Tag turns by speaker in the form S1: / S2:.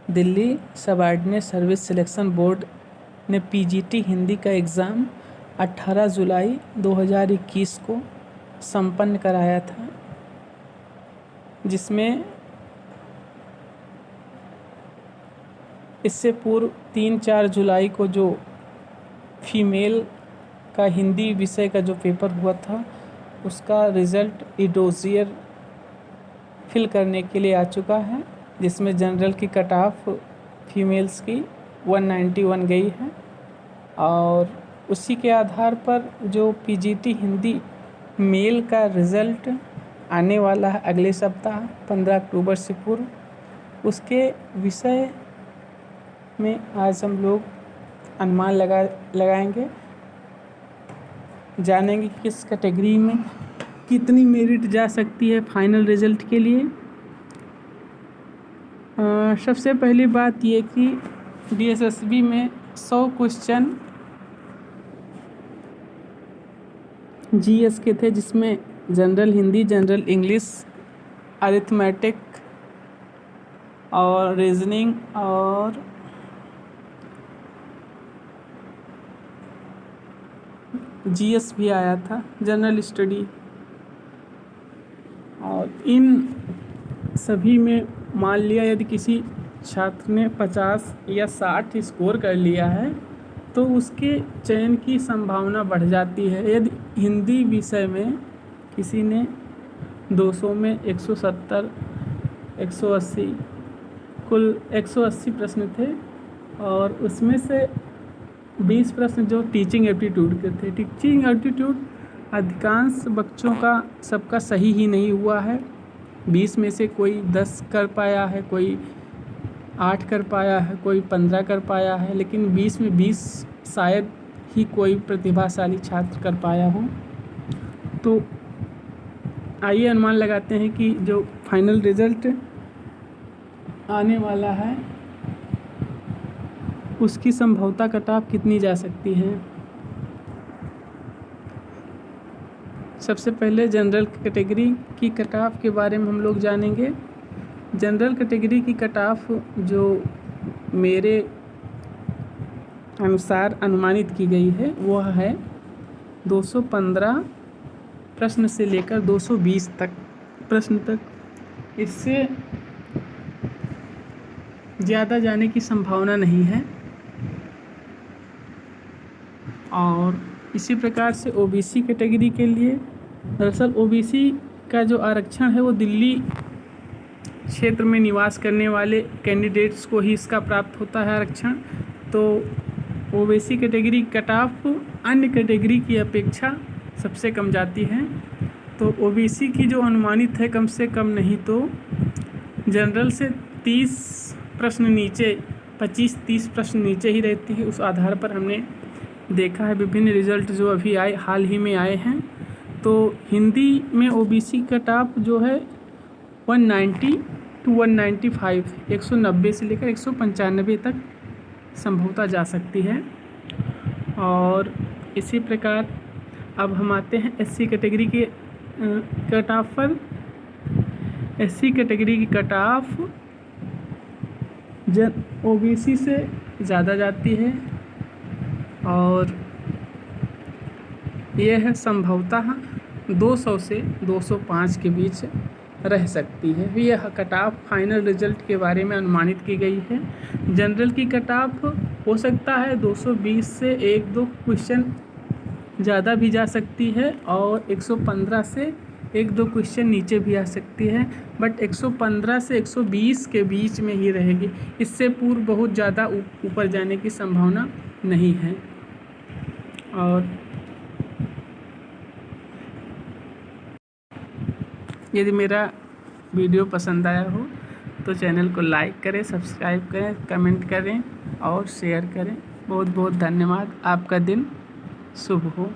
S1: Delhi subordinate service selection board ने PGT Hindi का exam 18 जुलाई 2021 को संपन्न कराया था, जिसमें इससे पूर्व 3-4 जुलाई को जो फीमेल का हिंदी विषय का जो पेपर हुआ था उसका रिज़ल्ट डोज़ियर फिल करने के लिए आ चुका है, जिसमें जनरल की कट ऑफ फीमेल्स की 191 गई है और उसी के आधार पर जो पीजीटी हिंदी मेल का रिज़ल्ट आने वाला है अगले सप्ताह 15 अक्टूबर से पूर्व, उसके विषय में आज हम लोग अनुमान लगाएंगे, जानेंगे किस कैटेगरी में कितनी मेरिट जा सकती है फाइनल रिज़ल्ट के लिए। सबसे पहली बात ये कि डीएसएसबी में 100 क्वेश्चन जीएस के थे, जिसमें general Hindi, general English, arithmetic और रीजनिंग और जीएस भी आया था, जनरल स्टडी। और इन सभी में मान लिया यदि किसी छात्र ने 50 या 60 स्कोर कर लिया है तो उसके चयन की संभावना बढ़ जाती है। यदि हिंदी विषय में किसी ने 200 में 170, 180, कुल 180 प्रश्न थे और उसमें से 20 प्रश्न जो टीचिंग एप्टीट्यूड के थे। टीचिंग एप्टीट्यूड अधिकांश बच्चों का सबका सही ही नहीं हुआ है। 20 में से कोई 10 कर पाया है, कोई 8 कर पाया है, कोई 15 कर पाया है, लेकिन 20 में 20 शायद ही कोई प्रतिभाशाली छात्र कर पाया हो। तो आइए अनुमान लगाते हैं कि जो फाइनल रिज़ल्ट आने वाला है उसकी संभवता कट ऑफ कितनी जा सकती है। सबसे पहले जनरल कैटेगरी की कट ऑफ के बारे में हम लोग जानेंगे। जनरल कैटेगरी की कट ऑफ जो मेरे अनुसार अनुमानित की गई है वह है 215 प्रश्न से लेकर 220 तक प्रश्न तक। इससे ज़्यादा जाने की संभावना नहीं है। और इसी प्रकार से ओबीसी कैटेगरी के लिए, दरअसल ओबीसी का जो आरक्षण है वो दिल्ली क्षेत्र में निवास करने वाले कैंडिडेट्स को ही इसका प्राप्त होता है आरक्षण। तो ओबीसी कैटेगरी कट ऑफ अन्य कैटेगरी की अपेक्षा सबसे कम जाती है। तो ओबीसी की जो अनुमानित है कम से कम नहीं तो जनरल से 30 प्रश्न नीचे, 25-30 प्रश्न नीचे ही रहती है। उस आधार पर हमने देखा है विभिन्न रिज़ल्ट जो अभी आए, हाल ही में आए हैं। तो हिंदी में ओबीसी कट ऑफ जो है 190 to 195, 190 से लेकर 195 तक संभवता जा सकती है। और इसी प्रकार अब हम आते हैं एससी कैटेगरी के कट ऑफ पर। एससी कैटेगरी की कट ऑफ ओबीसी से ज़्यादा जाती है और यह संभवतः 200 से 205 के बीच रह सकती है। यह कट ऑफ फाइनल रिज़ल्ट के बारे में अनुमानित की गई है। जनरल की कट ऑफ हो सकता है 220 से 1-2 क्वेश्चन ज़्यादा भी जा सकती है और 115 से 1-2 क्वेश्चन नीचे भी आ सकती है, बट 115 से 120 के बीच में ही रहेगी। इससे पूर्व बहुत ज़्यादा ऊपर जाने की संभावना नहीं है। और यदि मेरा वीडियो पसंद आया हो तो चैनल को लाइक करें, सब्सक्राइब करें, कमेंट करें और शेयर करें। बहुत बहुत धन्यवाद। आपका दिन शुभ हो।